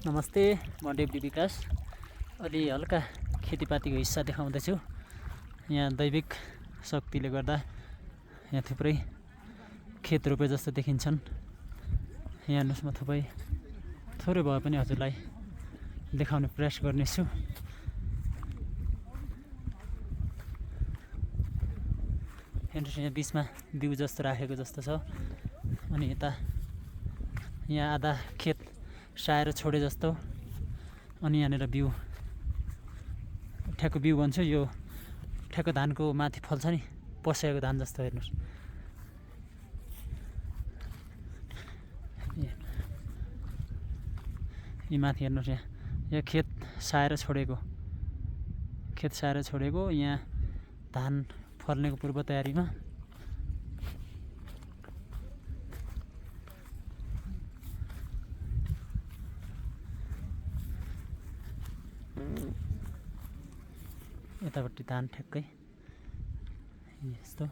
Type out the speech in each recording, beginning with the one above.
नमस्ते, म डेप्टी विकास। अलि हल्का खेतीपातीको हिस्सा देखाउँदैछु। यहाँ दैविक शक्तिले गर्दा यहाँ थुप्रै खेत रोपे जस्तो देखिन्छन्। यहाँ हेर्नुहोस्, म थोरै भए पनि हजुरलाई देखाउने प्रयास गर्नेछु। हेर्नुहोस्, यहाँ बिचमा बिउ जस्तो राखेको जस्तो छ। अनि यता यहाँ आधा खेत साएर छोडे जस्तो। अनि यहाँनिर बिउ, ठ्याक्क बिउ भन्छ, यो ठ्याक्क धानको माथि फल्छ नि, पस्याएको धान जस्तो। हेर्नुहोस्, यी माथि हेर्नुहोस्, यहाँ खेत साएर छोडेको यहाँ धान फल्नेको पूर्व तयारीमा। यतापट्टि धान ठ्याक्कै यस्तो।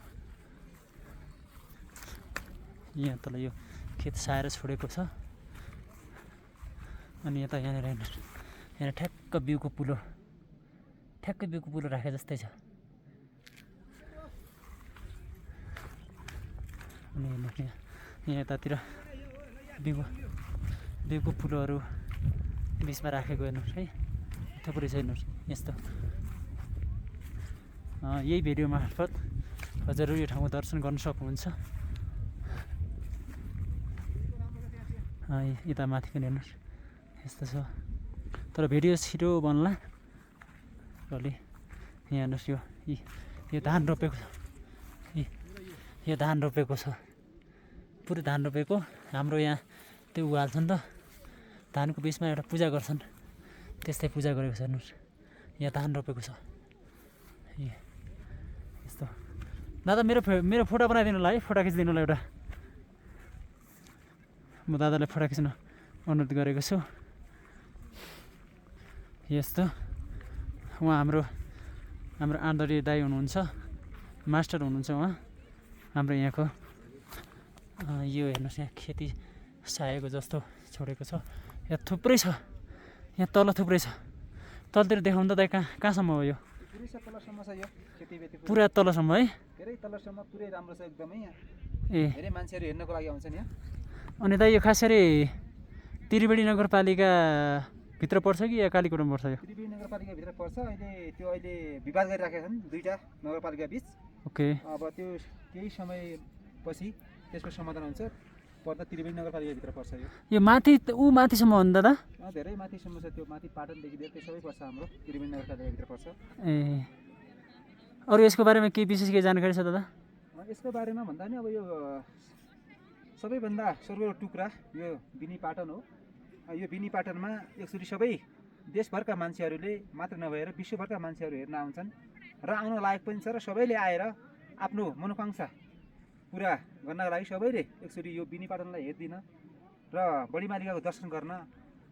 यहाँ तल यो खेत साएर छोडेको छ। अनि यता यहाँनिर हेर्नुहोस्, यहाँ ठ्याक्क बिउको पुलो राखे जस्तै छ। अनि हेर्नुहोस्, यहाँ यतातिर बिउको पुलोहरू बिचमा राखेको हेर्नुहोस् है, थुप्रै छ। हेर्नुहोस् यस्तो। यही भिडियो मार्फत हजुरहरू यो ठाउँको दर्शन गर्न सक्नुहुन्छ। यता माथि पनि हेर्नुहोस् यस्तो छ। तर भिडियो छिटो बन्ला। अलि यहाँ हेर्नुहोस्, यो धान रोपेको छ। यो धान रोपेको छ, पुरै धान रोपेको। हाम्रो यहाँ त्यो हाल्छ नि त, धानको बिचमा एउटा पूजा गर्छन्, त्यस्तै पूजा गरेको छ। हेर्नुहोस्, यहाँ धान रोपेको छ यस्तो। दादा, मेरो फोटो बनाइदिनुलाई, फोटो खिचिदिनुलाई एउटा। म दादालाई फोटो खिच्न अनुरोध गरेको छु। यस्तो उहाँ हाम्रो आदरणीय दाइ हुनुहुन्छ, मास्टर हुनुहुन्छ उहाँ हाम्रो यहाँको। यो हेर्नुहोस्, यहाँ खेती साएको जस्तो छोडेको छ। यहाँ थुप्रै छ, यहाँ तल थुप्रै छ। तलतिर देखाउनु त दाइ, कहाँसम्म हो यो? पुरा तलसम्म है? धेरै तलसम्म पुरै राम्रो छ एकदमै। यहाँ धेरै मान्छेहरू हेर्नको लागि आउँछन् यहाँ। अनि दाइ, यो खास गरी त्रिवेणी नगरपालिका भित्र पर्छ कि या कालीकोटमा पर्छ? यो त्रिवेणी नगरपालिका भित्र पर्छ। अहिले विवाद गरिराखेका छन् दुईटा नगरपालिका बीच। ओके। अब त्यो केही समयपछि त्यसको समाधान हुन्छ। पर्दा त्रिवेणी नगरपालिका भित्र पर्छ यो माथि। माथिसम्म हो नि दादा? धेरै माथिसम्म छ। त्यो माथि पाटनदेखि लिएर त्यो सबै पर्छ, हाम्रो त्रिवेणी नगरपालिका भित्र पर्छ। अरू यसको बारेमा केही विशेष केही जानकारी छ दादा? यसको बारेमा भन्दा नि, अब यो सबैभन्दा स्वर्गको टुक्रा यो बिनी पाटन हो। यो बिनी पाटनमा एकचोटि सबै देशभरका मान्छेहरूले मात्र नभएर विश्वभरका मान्छेहरू हेर्न आउँछन् र आउन लायक पनि छ। र सबैले आएर आफ्नो मनोकांक्षा पुरा गर्नका लागि सबैले एकचोटि यो बिनी पाटनलाई हेरिदिन र बडी मालिकाको दर्शन गर्न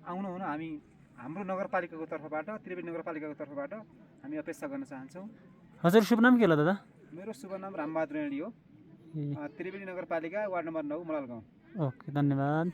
आउनुहुन हाम्रो नगरपालिकाको तर्फबाट, त्रिवेणी नगरपालिकाको तर्फबाट हामी अपेक्षा गर्न चाहन्छौँ। हजुर शुभ नाम के होला दादा? मेरो शुभ नाम रामबहादुर रेडी हो। त्रिवेणी नगरपालिका वार्ड नम्बर 9 मलाल गाउँ। ओके, धन्यवाद।